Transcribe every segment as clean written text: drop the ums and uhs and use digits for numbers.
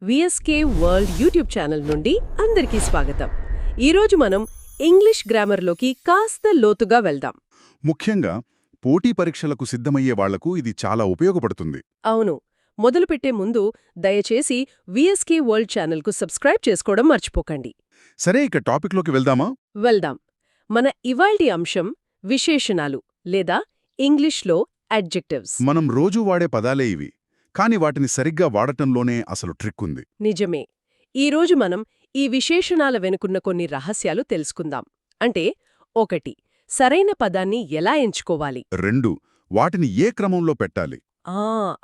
VSK world YouTube channel నుండి అందరికీ స్వాగతం. ఈరోజు మనం ఇంగ్లీష్ గ్రామర్లోకి కాస్త లోతుగా వెళ్దాం. ముఖ్యంగా పోటీ పరీక్షలకు సిద్ధమయ్యే వాళ్లకు ఇది చాలా ఉపయోగపడుతుంది. అవును, మొదలుపెట్టే ముందు దయచేసి విఎస్కే వరల్డ్ ఛానల్కు సబ్స్క్రైబ్ చేసుకోవడం మర్చిపోకండి. సరే, ఇక టాపిక్లోకి వెళ్దామా? వెళ్దాం. మన ఇవాల్టి అంశం విశేషణాలు లేదా ఇంగ్లీష్లో అడ్జెక్టివ్స్. మనం రోజూ వాడే పదాలే ఇవి, కాని వాటిని సరిగ్గా వాడటంలోనే అసలు ట్రిక్ ఉంది. నిజమే. ఈరోజు మనం ఈ విశేషణాల వెనుకున్న కొన్ని రహస్యాలు తెలుసుకుందాం. అంటే 1. సరైన పదాన్ని ఎలా ఎంచుకోవాలి. 2. వాటిని ఏ క్రమంలో పెట్టాలి.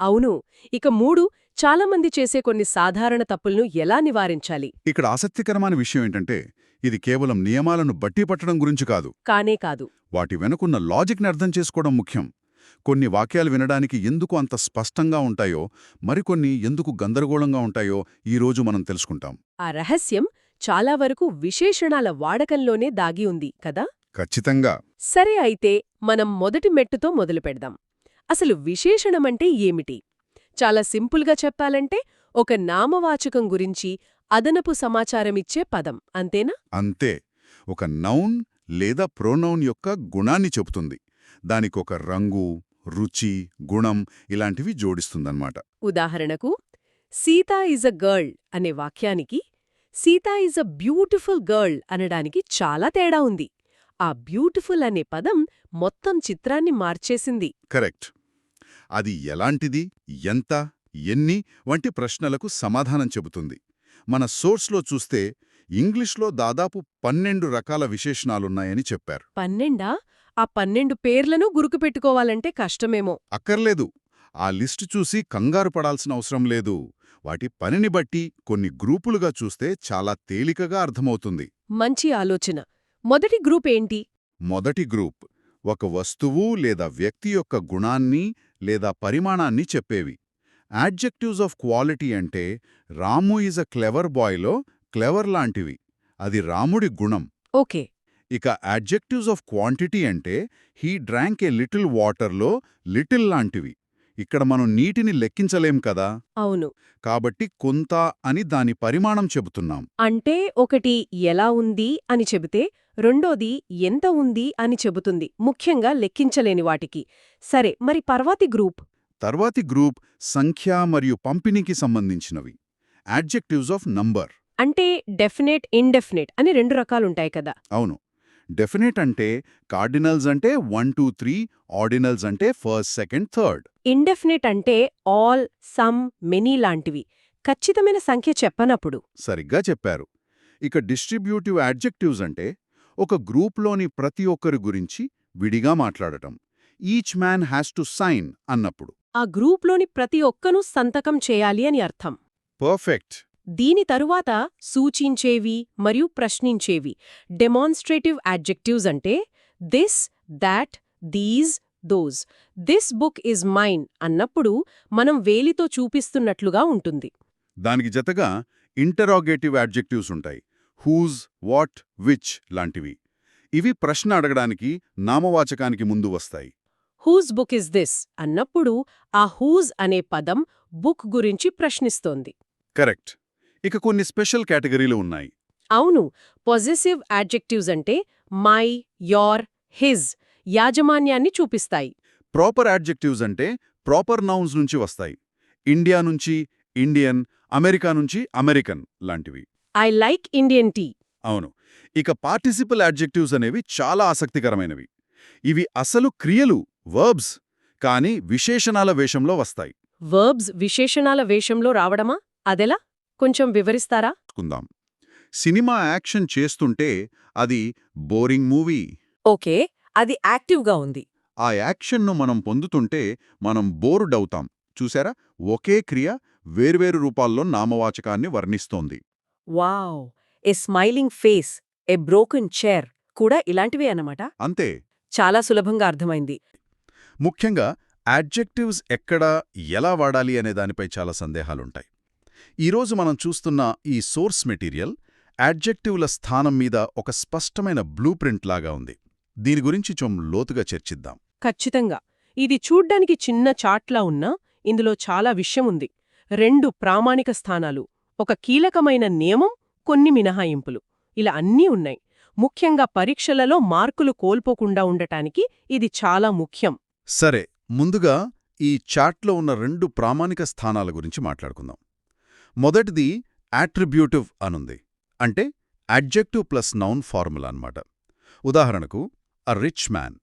అవును. ఇక 3. చాలామంది చేసే కొన్ని సాధారణ తప్పులను ఎలా నివారించాలి. ఇక్కడ ఆసక్తికరమైన విషయం ఏంటంటే, ఇది కేవలం నియమాలను బట్టి పట్టడం గురించి కాదు. కానే కాదు. వాటి వెనుకున్న లాజిక్ని అర్థం చేసుకోవడం ముఖ్యం. కొన్ని వాక్యాలు వినడానికి ఎందుకు అంత స్పష్టంగా ఉంటాయో, మరికొన్ని ఎందుకు గందరగోళంగా ఉంటాయో ఈరోజు మనం తెలుసుకుంటాం. ఆ రహస్యం చాలా వరకు విశేషణాల వాడకంలోనే దాగి ఉంది కదా. ఖచ్చితంగా. సరే, అయితే మనం మొదటి మెట్టుతో మొదలుపెడదాం. అసలు విశేషణమంటే ఏమిటి? చాలా సింపుల్గా చెప్పాలంటే ఒక నామవాచకం గురించి అదనపు సమాచారమిచ్చే పదం, అంతేనా? అంతే. ఒక నౌన్ లేదా ప్రోనౌన్ యొక్క గుణాన్ని చెబుతుంది. దానికొక రంగు, రుచి, గుణం ఇలాంటివి జోడిస్తుందన్నమాట. ఉదాహరణకు, సీత ఈజ్ అ గర్ల్ అనే వాక్యానికి Sita is a beautiful girl అనడానికి చాలా తేడా ఉంది. ఆ బ్యూటిఫుల్ అనే పదం మొత్తం చిత్రాన్ని మార్చేసింది. కరెక్ట్. అది ఎలాంటిది, ఎంత, ఎన్ని వంటి ప్రశ్నలకు సమాధానం చెబుతుంది. మన సోర్స్లో చూస్తే ఇంగ్లీష్లో దాదాపు 12 రకాల విశేషణాలున్నాయని చెప్పారు. 12? ఆ 12 పేర్లను గుర్తుపెట్టుకోవాలంటే కష్టమేమో. అక్కర్లేదు. ఆ లిస్టు చూసి కంగారు పడాల్సిన అవసరం లేదు. వాటి పనిని బట్టి కొన్ని గ్రూపులుగా చూస్తే చాలా తేలికగా అర్థమవుతుంది. మంచి ఆలోచన. మొదటి గ్రూప్ ఏంటి? మొదటి గ్రూప్ ఒక వస్తువు లేదా వ్యక్తి యొక్క గుణాన్ని లేదా పరిమాణాన్ని చెప్పేవి. యాడ్జెక్టివ్స్ ఆఫ్ క్వాలిటీ అంటే రాము ఈజ్ అ క్లెవర్ బాయ్లో క్లెవర్ లాంటివి. అది రాముడి గుణం. ఓకే. ఇక యాడ్జెక్టివ్స్ ఆఫ్ క్వాంటిటీ అంటే హీ డ్రాంక్ ఏ లిటిల్ వాటర్లో లిటిల్ లాంటివి. ఇక్కడ మనం నీటిని లెక్కించలేం కదా. అవును. కాబట్టి కొంత అని దాని పరిమాణం చెబుతున్నాం. అంటే ఒకటి ఎలా ఉంది అని చెబితే రెండోది ఎంత ఉంది అని చెబుతుంది, ముఖ్యంగా లెక్కించలేని వాటికి. సరే, మరి తర్వాతి గ్రూప్ సంఖ్య మరియు పంపిణీకి సంబంధించినవి. యాడ్జెక్టివ్స్ ఆఫ్ నంబర్ అంటే డెఫినెట్, ఇండెఫినెట్ అని 2 రకాలుంటాయి కదా. అవును. డెఫినెట్ అంటే కార్డినల్స్ అంటే 1 2 3, ఆర్డినల్స్ అంటే ఫస్ట్ సెకండ్ థర్డ్. ఇండెఫినెట్ అంటే ఆల్, సమ్, మెనీ లాంటివి, ఖచ్చితమైన సంఖ్య చెప్పనప్పుడు. సరిగ్గా చెప్పారు. ఇక డిస్ట్రిబ్యూటివ్ యాడ్జెక్టివ్స్ అంటే ఒక గ్రూప్లోని ప్రతి ఒక్కరి గురించి విడిగా మాట్లాడటం. Each man has to sign అన్నప్పుడు. ఆ గ్రూప్లోని ప్రతి ఒక్కనూ సంతకం చేయాలి అని అర్థం. పర్ఫెక్ట్. దీని తరువాత సూచించేవి మరియు ప్రశ్నించేవి డెమాన్స్ట్రేటివ్ యాడ్జెక్టివ్స్ అంటే this, that, these, those. This book is mine అన్నప్పుడు మనం వేలితో చూపిస్తున్నట్లుగా ఉంటుంది. దానికి జతగా ఇంటరాగేటివ్ యాడ్జెక్టివ్స్ ఉంటాయి. హూజ్, వాట్, విచ్ లాంటివి. ఇవి ప్రశ్న అడగడానికి నామవాచకానికి ముందు వస్తాయి. హూజ్ బుక్ ఇస్ దిస్ అన్నప్పుడు ఆ హూజ్ అనే పదం బుక్ గురించి ప్రశ్నిస్తోంది. కరెక్ట్. ఇక కొన్ని స్పెషల్ కేటగిరీలు ఉన్నాయి. అవును. పొజెసివ్ యాడ్జెక్టివ్స్ అంటే మై, యోర్, హిజ్ యాజమాన్యాన్ని చూపిస్తాయి. ప్రాపర్ యాడ్జెక్టివ్స్ అంటే ప్రాపర్ నౌన్స్ నుంచి వస్తాయి. ఇండియా నుంచి ఇండియన్, అమెరికా నుంచి అమెరికన్ లాంటివి. I like Indian tea. అవును. ఇక పార్టిసిపల్ యాడ్జెక్టివ్స్ అనేవి చాలా ఆసక్తికరమైనవి. ఇవి అసలు క్రియలు, వర్బ్స్, కానీ విశేషణాల వేషంలో వస్తాయి. వర్బ్స్ విశేషణాల వేషంలో రావడమా? అదెలా? కొంచెం వివరిస్తారా? కుందాం. సినిమా యాక్షన్ చేస్తుంటే అది బోరింగ్ మూవీ. ఓకే, అది యాక్టివ్గా ఉంది. ఆ యాక్షన్ను మనం పొందుతుంటే మనం బోరుడవుతాం. చూసారా? ఒకే క్రియ వేర్వేరు రూపాల్లో నామవాచకాన్ని వర్ణిస్తోంది. Wow! A smiling face, a broken chair కూడా ఇలాంటివే అన్నమాట. అంతే. చాలా సులభంగా అర్థమైంది. ముఖ్యంగా యాడ్జెక్టివ్స్ ఎక్కడ, ఎలా వాడాలి అనే దానిపై చాలా సందేహాలుంటాయి. ఈరోజు మనం చూస్తున్న ఈ సోర్స్ మెటీరియల్ యాడ్జెక్టివ్ల స్థానం మీద ఒక స్పష్టమైన బ్లూ ప్రింట్ లాగా ఉంది. దీని గురించి లోతుగా చర్చిద్దాం. ఖచ్చితంగా. ఇది చూడ్డానికి చిన్న చార్ట్లా ఉన్నా ఇందులో చాలా విషయం ఉంది. 2 ప్రామాణిక స్థానాలు, ఒక కీలకమైన నియమం, కొన్ని మినహాయింపులు, ఇలా అన్నీ ఉన్నాయి. ముఖ్యంగా పరీక్షలలో మార్కులు కోల్పోకుండా ఉండటానికి ఇది చాలా ముఖ్యం. సరే, ముందుగా ఈ చార్ట్లో ఉన్న 2 ప్రామాణిక స్థానాల గురించి మాట్లాడుకుందాం. మొదటిది అట్రిబ్యూటివ్ అనుంది, అంటే అడ్జెక్టివ్ ప్లస్ నౌన్ ఫార్ములా అన్నమాట. ఉదాహరణకు అ రిచ్ మ్యాన్.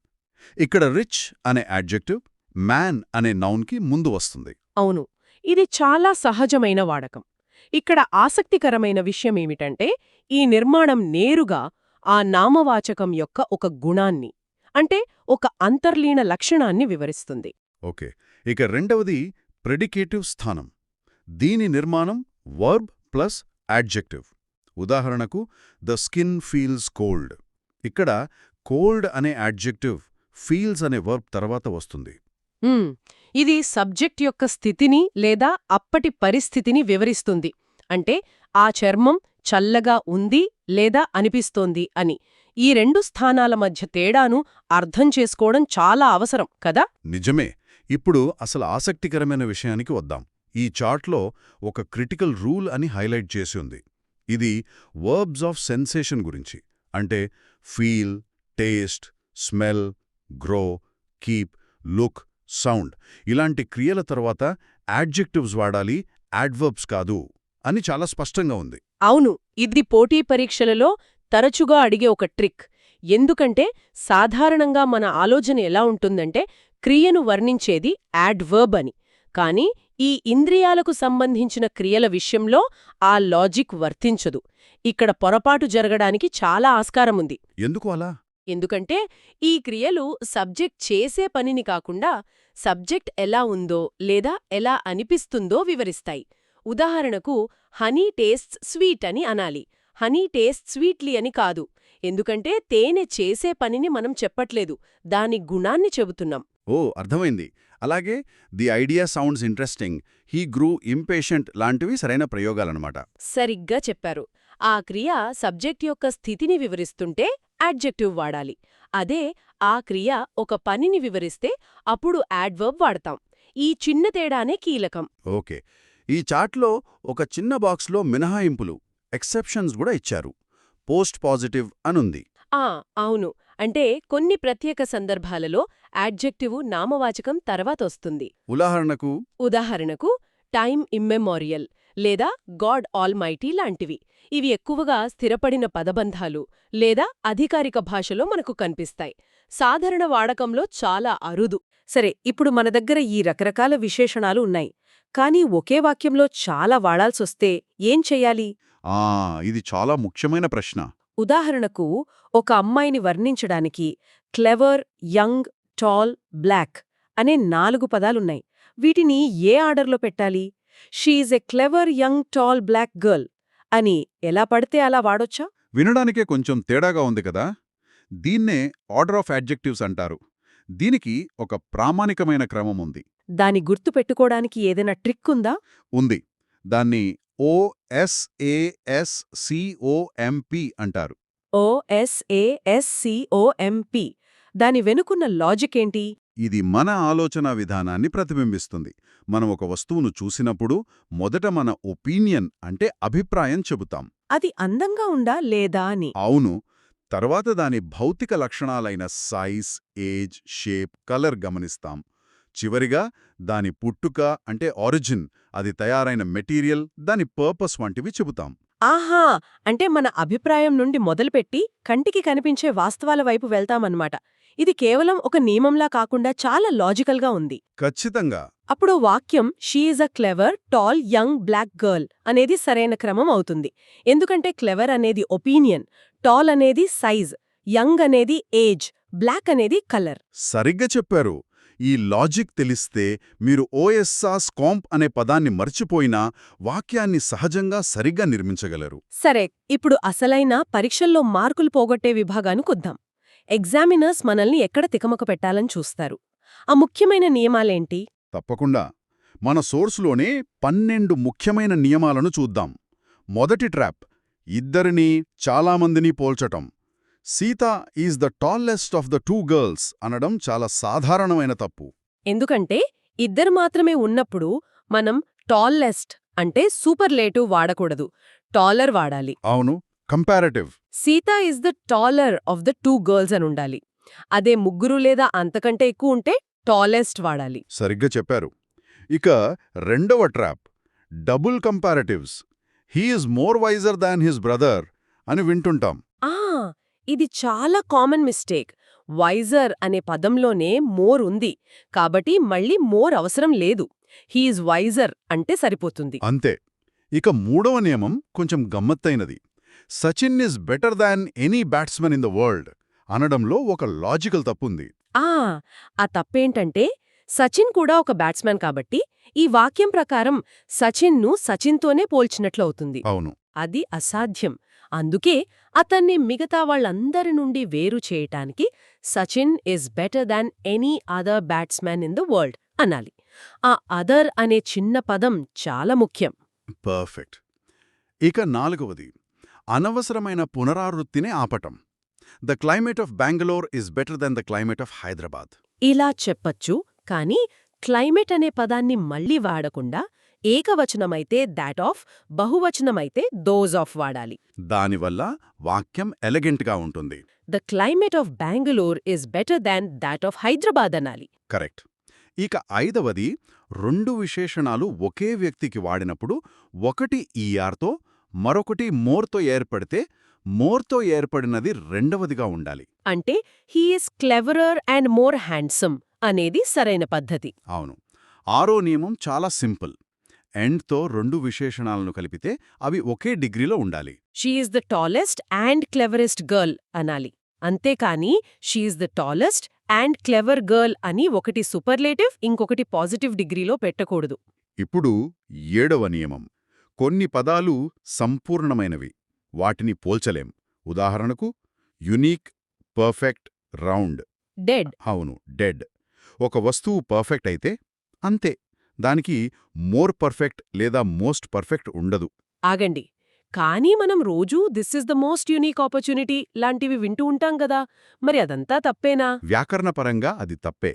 ఇక్కడ రిచ్ అనే అడ్జెక్టివ్ మ్యాన్ అనే నౌన్కి ముందు వస్తుంది. అవును, ఇది చాలా సహజమైన వాడకం. ఇక్కడ ఆసక్తికరమైన విషయమేమిటంటే, ఈ నిర్మాణం నేరుగా ఆ నామవాచకం యొక్క ఒక గుణాన్ని, అంటే ఒక అంతర్లీన లక్షణాన్ని వివరిస్తుంది. ఓకే, ఇక రెండవది ప్రెడికేటివ్ స్థానం. దీని నిర్మాణం వర్బ్ ప్లస్ అడ్జెక్టివ్. ఉదాహరణకు ద స్కిన్ ఫీల్స్ కోల్డ్. ఇక్కడ కోల్డ్ అనే అడ్జెక్టివ్ ఫీల్స్ అనే వర్బ్ తర్వాత వస్తుంది. ఇది సబ్జెక్ట్ యొక్క స్థితిని లేదా అప్పటి పరిస్థితిని వివరిస్తుంది. అంటే ఆ చర్మం చల్లగా ఉంది లేదా అనిపిస్తోంది అని. ఈ 2 స్థానాల మధ్య తేడాను అర్థం చేసుకోవడం చాలా అవసరం కదా. నిజమే. ఇప్పుడు అసలు ఆసక్తికరమైన విషయానికి వద్దాం. ఈ చార్ట్లో ఒక క్రిటికల్ రూల్ అని హైలైట్ చేసి ఉంది. ఇది వర్బ్స్ ఆఫ్ సెన్సేషన్ గురించి. అంటే feel, taste, smell, grow, keep, look, sound ఇలాంటి క్రియల తర్వాత యాడ్జెక్టివ్స్ వాడాలి, యాడ్వర్బ్స్ కాదు అని చాలా స్పష్టంగా ఉంది. అవును, ఇది పోటీ పరీక్షలలో తరచుగా అడిగే ఒక ట్రిక్. ఎందుకంటే సాధారణంగా మన ఆలోచన ఎలా ఉంటుందంటే, క్రియను వర్ణించేది యాడ్వర్బ్ అని. కానీ ఈ ఇంద్రియాలకు సంబంధించిన క్రియల విషయంలో ఆ లాజిక్ వర్తించదు. ఇక్కడ పొరపాటు జరగడానికి చాలా ఆస్కారముంది. ఎందుకు అలా? ఎందుకంటే ఈ క్రియలు సబ్జెక్ట్ చేసే పనిని కాకుండా సబ్జెక్ట్ ఎలా ఉందో లేదా ఎలా అనిపిస్తుందో వివరిస్తాయి. ఉదాహరణకు హనీ టేస్ట్స్ స్వీట్ అని అనాలి, హనీ టేస్ట్ స్వీట్లీ అని కాదు. ఎందుకంటే తేనె చేసే పనిని మనం చెప్పట్లేదు, దాని గుణాన్ని చెబుతున్నాం. ఓ, అర్థమైంది. అలాగే the idea sounds interesting, he గ్రూ impatient లాంటివి సరైన ప్రయోగాలన్నమాట. సరిగ్గా చెప్పారు. ఆ క్రియ సబ్జెక్ట్ యొక్క స్థితిని వివరిస్తుంటే యాడ్జెక్టివ్ వాడాలి. అదే ఆ క్రియ ఒక పనిని వివరిస్తే అప్పుడు యాడ్వర్బ్ వాడతాం. ఈ చిన్న తేడానే కీలకం. ఓకే, ఈ చార్ట్లో ఒక చిన్న బాక్స్లో మినహాయింపులు, ఎక్సెప్షన్స్ కూడా ఇచ్చారు. పోస్ట్ పాజిటివ్ అనుంది. అవును, అంటే కొన్ని ప్రత్యేక సందర్భాలలో యాడ్జెక్టివ్ నామవాచకం తర్వాతొస్తుంది. ఉదాహరణకు టైమ్ ఇమ్మెమోరియల్ లేదా గాడ్ ఆల్మైటీ లాంటివి. ఇవి ఎక్కువగా స్థిరపడిన పదబంధాలు లేదా అధికారిక భాషలో మనకు కనిపిస్తాయి. సాధారణ వాడకంలో చాలా అరుదు. సరే, ఇప్పుడు మన దగ్గర ఈ రకరకాల విశేషణాలు ఉన్నాయి. కానీ ఒకే వాక్యంలో చాలా వాడాల్సొస్తే ఏం చెయ్యాలి? ఇది చాలా ముఖ్యమైన ప్రశ్న. ఉదాహరణకు ఒక అమ్మాయిని వర్ణించడానికి క్లెవర్, యంగ్, టాల్, బ్లాక్ అనే 4 పదాలున్నాయి. వీటిని ఏ ఆర్డర్లో పెట్టాలి? She is a clever, young, tall, black girl అని ఎలా పడితే అలా వాడొచ్చా? వినడానికే కొంచెం తేడాగా ఉంది కదా. దీన్నే ఆర్డర్ ఆఫ్ యాడ్జెక్టివ్స్ అంటారు. దీనికి ఒక ప్రామాణికమైన క్రమం ఉంది. దాని గుర్తు పెట్టుకోవడానికి ఏదైనా ట్రిక్ ఉందా? ఉంది. దాన్ని OSASCOMP అంటారు. OSASCOMP. దాని వెనుకున్న లాజిక్ ఏంటి? ఇది మన ఆలోచనా విధానాన్ని ప్రతిబింబిస్తుంది. మనం ఒక వస్తువును చూసినప్పుడు మొదట మన ఒపీనియన్ అంటే అభిప్రాయం చెబుతాం. అది అందంగా ఉందా లేదా అని. అవును. తర్వాత దాని భౌతిక లక్షణాలైన సైజ్, ఏజ్, షేప్, కలర్ గమనిస్తాం. చివరిగా దాని పుట్టుక అంటే ఆరిజిన్, అది తయారైన మెటీరియల్, దాని పర్పస్ వంటివి చెబుతాం. ఆహా, అంటే మన అభిప్రాయం నుండి మొదలుపెట్టి కంటికి కనిపించే వాస్తవాల వైపు వెళ్తామన్నమాట. ఇది కేవలం ఒక నియమంలా కాకుండా చాలా లాజికల్గా ఉంది. ఖచ్చితంగా. అప్పుడు వాక్యం she is a clever, tall, young, black girl అనేది సరైన క్రమం అవుతుంది. ఎందుకంటే క్లెవర్ అనేది ఒపీనియన్, టాల్ అనేది సైజ్, యంగ్ అనేది ఏజ్, బ్లాక్ అనేది కలర్. సరిగ్గా చెప్పారు. ఈ లాజిక్ తెలిస్తే మీరు OSASCOMP అనే పదాన్ని మర్చిపోయినా వాక్యాన్ని సహజంగా సరిగ్గా నిర్మించగలరు. సరే, ఇప్పుడు అసలైన పరీక్షల్లో మార్కులు పోగొట్టే విభాగానికొద్దాం. ఎగ్జామినర్స్ మనల్ని ఎక్కడ తికమక పెట్టాలని చూస్తారు. ఆ ముఖ్యమైన నియమాలేంటి? తప్పకుండా. మన సోర్సులోనే 12 ముఖ్యమైన నియమాలను చూద్దాం. మొదటి ట్రాప్, ఇద్దరినీ చాలామందిని పోల్చటం. Sita is the tallest of the 2 girls అనడం చాలా సాధారణమైన తప్పు. ఎందుకంటే ఇద్దరు మాత్రమే ఉన్నప్పుడు మనం టాలెస్ట్ అంటే సూపర్లేటివ్ వాడకూడదు, టాలర్ వాడాలి. అవును, comparative. Sita is the taller of the 2 girls అని ఉండాలి. అదే ముగ్గురు లేదా అంతకంటే ఎక్కువ ఉంటే టాలెస్ట్ వాడాలి. సరిగ్గా చెప్పారు. ఇక రెండవ trap, double కంపారిటివ్స్. He is more visor than his brother అని వింటుంటాం. ఆ ఇది చాలా కామన్ మిస్టేక్. వైజర్ అనే పదంలోనే మోర్ ఉంది, కాబట్టి మళ్ళీ మోర్ అవసరం లేదు. హీఈస్ వైజర్ అంటే సరిపోతుంది. అంతే. ఇక మూడవ నియమం కొంచెం గమ్మత్తైనది. Sachin is better than any batsman in the world అనడంలో ఒక లాజికల్ తప్పుంది. ఆ తప్పేంటంటే సచిన్ కూడా ఒక బ్యాట్స్మన్ కాబట్టి ఈ వాక్యం ప్రకారం సచిన్ను సచిన్తోనే పోల్చినట్లు అవుతుంది. అవును. అది అసాధ్యం. అందుకే అతన్ని మిగతా వాళ్ళందరి నుండి వేరు చేయటానికి Sachin is better than any other batsman in the world అనాలి. ఆ అదర్ అనే చిన్న పదం చాలా ముఖ్యం. పర్ఫెక్ట్. ఇక నాలుగవది, అనవసరమైన పునరావృత్తినే ఆపటం. The climate of Bangalore is better then the climate of Hyderabad. ఇలా చెప్పచ్చు, కానీ క్లైమేట్ అనే పదాన్ని మళ్ళీ వాడకుండా ఏకవచనమైతే దాట్ ఆఫ్, బహువచనమైతే దోజ్ ఆఫ్ వాడాలి. దానివల్ల వాక్యం ఎలగెంట్గా ఉంటుంది. The climate of Bangalore is better than that of Hyderabad అనాలి. కరెక్ట్. ఇక ఐదవది, రెండు విశేషణాలు ఒకే వ్యక్తికి వాడినప్పుడు ఒకటి ఈఆర్తో మరొకటి మోర్తో ఏర్పడితే మోర్తో ఏర్పడినది రెండవదిగా ఉండాలి. అంటే he is cleverer and more handsome అనేది సరైన పద్ధతి. అవును. ఆరో నియమం చాలా సింపుల్. ఎండ్తో రెండు విశేషణాలను కలిపితే అవి ఒకే డిగ్రీలో ఉండాలి. She is the tallest and cleverest girl అనాలి. అంతేకాని she is the tallest and clever girl అని ఒకటి సూపర్లేటివ్ ఇంకొకటి పాజిటివ్ డిగ్రీలో పెట్టకూడదు. ఇప్పుడు ఏడవ నియమం. కొన్ని పదాలు సంపూర్ణమైనవి, వాటిని పోల్చలేం. ఉదాహరణకు యునీక్, పర్ఫెక్ట్, రౌండ్. డెడ్. అవును, డెడ్. ఒక వస్తువు పర్ఫెక్ట్ అయితే అంతే, దానికి మోర్ పర్ఫెక్ట్ లేదా మోస్ట్ పర్ఫెక్ట్ ఉండదు. ఆగండి, కానీ మనం రోజూ this is the most unique opportunity లాంటివి వింటూ ఉంటాం కదా, మరి అదంతా తప్పేనా? వ్యాకరణపరంగా అది తప్పే,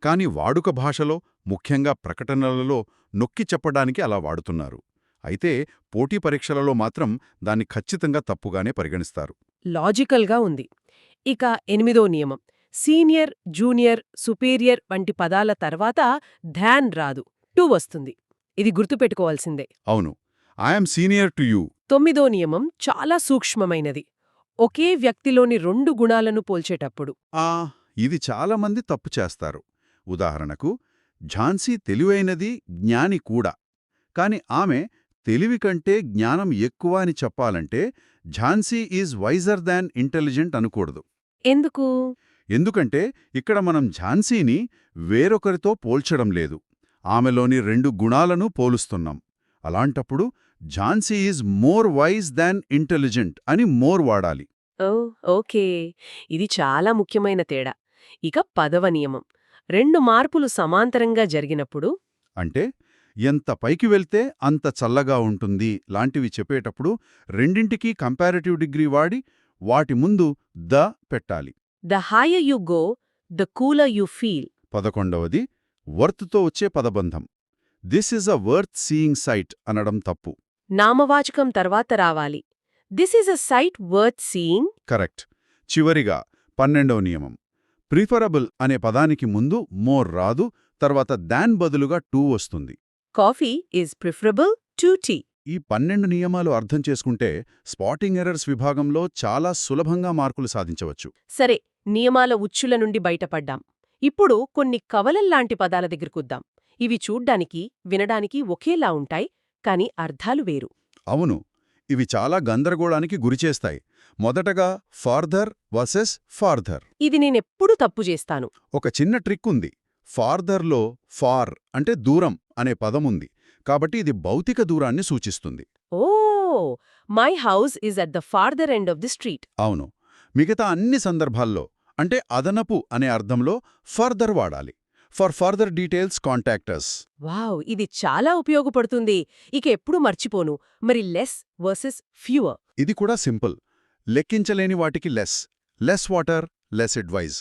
కాని వాడుక భాషలో, ముఖ్యంగా ప్రకటనలలో నొక్కి చెప్పడానికి అలా వాడుతున్నారు. అయితే పోటీ పరీక్షలలో మాత్రం దాన్ని ఖచ్చితంగా తప్పుగానే పరిగణిస్తారు. లాజికల్గా ఉంది. ఇక ఎనిమిదో నియమం. సీనియర్, జూనియర్, సుపీరియర్ వంటి పదాల తర్వాత ధ్యాన్ రాదు, టు వస్తుంది. ఇది గుర్తుపెట్టుకోవాల్సిందే. అవును, ఐఎమ్ సీనియర్ టు యూ. తొమ్మిదో నియమం చాలా సూక్ష్మమైనది. ఒకే వ్యక్తిలోని రెండు గుణాలను పోల్చేటప్పుడు. ఇది చాలామంది తప్పు చేస్తారు. ఉదాహరణకు, ఝాన్సీ తెలివైనది, జ్ఞాని కూడా. కాని ఆమె తెలివి కంటే జ్ఞానం ఎక్కువ అని చెప్పాలంటే Jhansi is visor than intelligent అనకూడదు. ఎందుకు? ఎందుకంటే ఇక్కడ మనం ఝాన్సీని వేరొకరితో పోల్చడం లేదు, ఆమెలోని రెండు గుణాలను పోలుస్తున్నాం. అలాంటప్పుడు Jhansi is more wise than intelligent అని మోర్ వాడాలి. ఓకే, ఇది చాలా ముఖ్యమైన తేడా. ఇక పదవ నియమం. రెండు మార్పులు సమాంతరంగా జరిగినప్పుడు, అంటే ఎంత పైకి వెళ్తే అంత చల్లగా ఉంటుంది లాంటివి చెప్పేటప్పుడు రెండింటికీ కంపారిటివ్ డిగ్రీ వాడి వాటి ముందు ద పెట్టాలి. The higher you go, the cooler you feel. 11వది, వర్త్తో వచ్చే పదబంధం. This is a worth seeing sight అనడం తప్పు. నామవాచకం తర్వాత రావాలి. This is a sight worth seeing. Correct. చివరిగా 12వ నియమం. ప్రిఫరబుల్ అనే పదానికి ముందు మోర్ రాదు, తర్వాత దాన్ బదులుగా టు వస్తుంది. Coffee is preferable to tea. ఈ 12 నియమాలు అర్థం చేసుకుంటే స్పాటింగ్ ఎర్రర్స్ విభాగంలో చాలా సులభంగా మార్కులు సాధించవచ్చు. సరే, నియమాల ఉచ్చుల నుండి బయటపడ్డాం. ఇప్పుడు కొన్ని కవలల్లాంటి పదాల దగ్గరకుద్దాం. ఇవి చూడ్డానికి, వినడానికి ఒకేలా ఉంటాయి, కాని అర్థాలు వేరు. అవును, ఇవి చాలా గందరగోళానికి గురిచేస్తాయి. మొదటగా ఫార్దర్ వర్సెస్ ఫార్దర్. ఇది నేనెప్పుడు తప్పు చేస్తాను. ఒక చిన్న ట్రిక్ ఉంది. ఫార్దర్లో ఫార్ అంటే దూరం అనే పదముంది, కాబట్టి ఇది భౌతిక దూరాన్ని సూచిస్తుంది. Oh, my house is at the farther end of the street. అవును. మిగతా అన్ని సందర్భాల్లో అంటే అదనపు అనే అర్థంలో ఫర్దర్ వాడాలి. For further details contact us. Wow, ఇది చాలా ఉపయోగపడుతుంది. ఇక ఎప్పుడు మర్చిపోను. మరి లెస్ వర్సెస్ ఫ్యూవర్. ఇది కూడా సింపుల్. లెక్కించలేని వాటికి less, less water, less advice.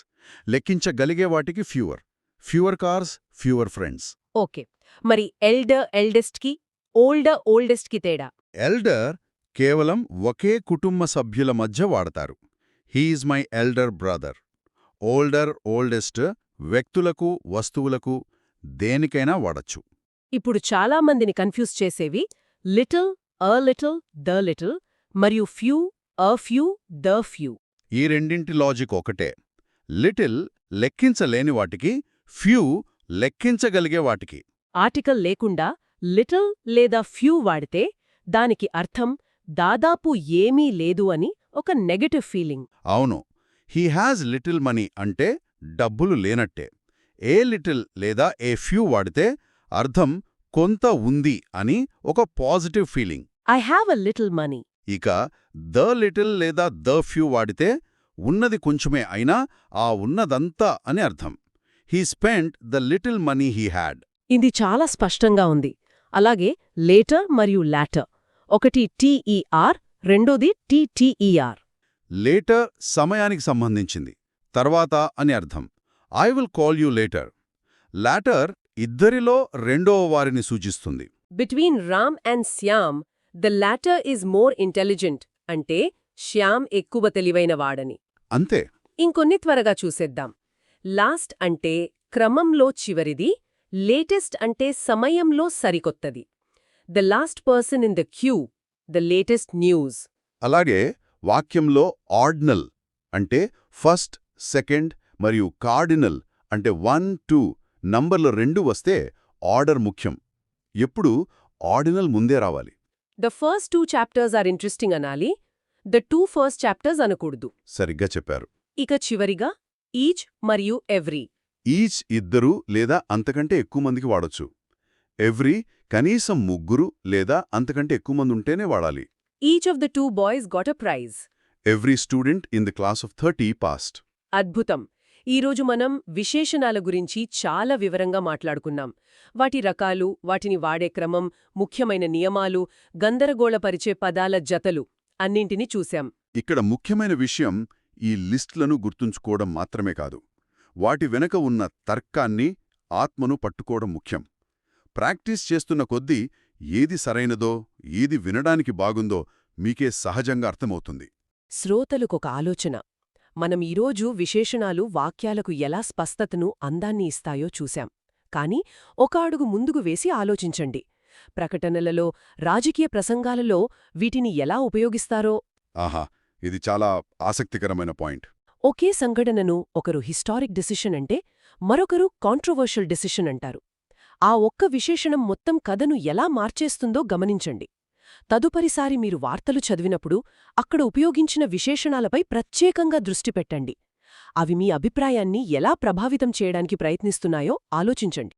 లెక్కించగలిగే వాటికి fewer, fewer cars, fewer friends. Okay, మరి ఎల్డర్, ఎల్డెస్ట్ కి ఓల్డెస్ట్కి తేడా. ఎల్డర్ కేవలం ఒకే కుటుంబ సభ్యుల మధ్య వాడతారు. He is my elder brother. Oldest వ్యక్తులకు, వస్తువులకు, దేనికైనా వాడచ్చు. ఇప్పుడు చాలా మందిని కన్ఫ్యూజ్ చేసేవి లిటిల్, ద లిటిల్ మరియు ఫ్యూ, ద ఫ్యూ. ఈ రెండింటి లాజిక్ ఒకటే. లిటిల్ లెక్కించలేని వాటికి, ఫ్యూ లెక్కించగలిగే వాటికి. ఆర్టికల్ లేకుండా లిటిల్ లేదా ఫ్యూ వాడితే దానికి అర్థం దాదాపు ఏమీ లేదు అని ఒక నెగటివ్ ఫీలింగ్. అవును, హీ హ్యాజ్ లిటిల్ మనీ అంటే డబ్బులు లేనట్టే. ఏ లిటిల్ లేదా ఏ ఫ్యూ వాడితే అర్థం కొంత ఉంది అని ఒక positive feeling. I have a little money. ఇక ద లిటిల్ లేదా ద ఫ్యూ వాడితే ఉన్నది కొంచెమే అయినా ఆ ఉన్నదంతా అని అర్థం. He spent the little money he had. ఇది చాలా స్పష్టంగా ఉంది. అలాగే లేటర్ మరియు లాటర్, ఒకటి టీఈఆర్, రెండోది టీటీఈఆర్. లేటర్ సమయానికి సంబంధించింది, తర్వాత అని అర్థం. I will call you later. Latter ఇద్దరిలో రెండవ వారిని సూచిస్తుంది. Between Ram and Shyam the latter is more intelligent అంటే శ్యామ్ ఎక్కువ తెలివైనవాడని. అంతే. ఇంకొన్ని త్వరగా చూసేద్దాం. లాస్ట్ అంటే క్రమంలో చివరిది, లేటెస్ట్ అంటే సమయంలో సరికొత్తది. The last person in the queue, the latest news. అలాగే వాక్యంలో ఆర్డినల్ అంటే ఫస్ట్, సెకండ్ మరియు కార్డినల్ అంటే 1, 2 నంబర్లు 2 వస్తే ఆర్డర్ ముఖ్యం. ఎప్పుడు ఆర్డినల్ ముందే రావాలి. The first 2 chapters are interesting అనాలి, ద 2 ఫస్ట్ చాప్టర్స్ అనకూడదు. సరిగ్గా చెప్పారు. ఇక చివరిగా ఈచ్ మరియు ఎవ్రీ. ఈచ్ ఇద్దరు లేదా అంతకంటే ఎక్కువ మందికి వాడొచ్చు. ఎవ్రీ కనీసం 3 లేదా అంతకంటే ఎక్కువ మంది ఉంటేనే వాడాలి. Each of the 2 boys got a praise. Every student in the class of 30 passed. అద్భుతం. ఈరోజు మనం విశేషణాల గురించి చాలా వివరంగా మాట్లాడుకున్నాం. వాటి రకాలు, వాటిని వాడే క్రమం, ముఖ్యమైన నియమాలు, గందరగోళపరిచే పదాల జతలు అన్నింటినీ చూశాం. ఇక్కడ ముఖ్యమైన విషయం ఈ లిస్టులను గుర్తుంచుకోవడం మాత్రమే కాదు, వాటి వెనక ఉన్న తర్కాన్ని, ఆత్మను పట్టుకోవడం ముఖ్యం. ప్రాక్టీస్ చేస్తున్న కొద్దీ ఏది సరైనదో, ఏది వినడానికి బాగుందో మీకే సహజంగా అర్థమవుతుంది. శ్రోతలకొక ఆలోచన. మనం ఈరోజు విశేషణాలు వాక్యాలకు ఎలా స్పష్టతను, అందాన్ని ఇస్తాయో చూశాం. కానీ ఒక అడుగు ముందుకు వేసి ఆలోచించండి. ప్రకటనలలో, రాజకీయ ప్రసంగాలలో వీటిని ఎలా ఉపయోగిస్తారో. ఆహా, ఇది చాలా ఆసక్తికరమైన పాయింట్. ఒకే సంఘటనను ఒకరు హిస్టారిక్ డెసిషన్ అంటే మరొకరు కాంట్రవర్షియల్ డెసిషన్ అంటారు. ఆ ఒక్క విశేషణం మొత్తం కథను ఎలా మార్చేస్తుందో గమనించండి. తదుపరిసారి మీరు వార్తలు చదివినప్పుడు అక్కడ ఉపయోగించిన విశేషణాలపై ప్రత్యేకంగా దృష్టి పెట్టండి. అవి మీ అభిప్రాయాన్ని ఎలా ప్రభావితం చేయడానికి ప్రయత్నిస్తున్నాయో ఆలోచించండి.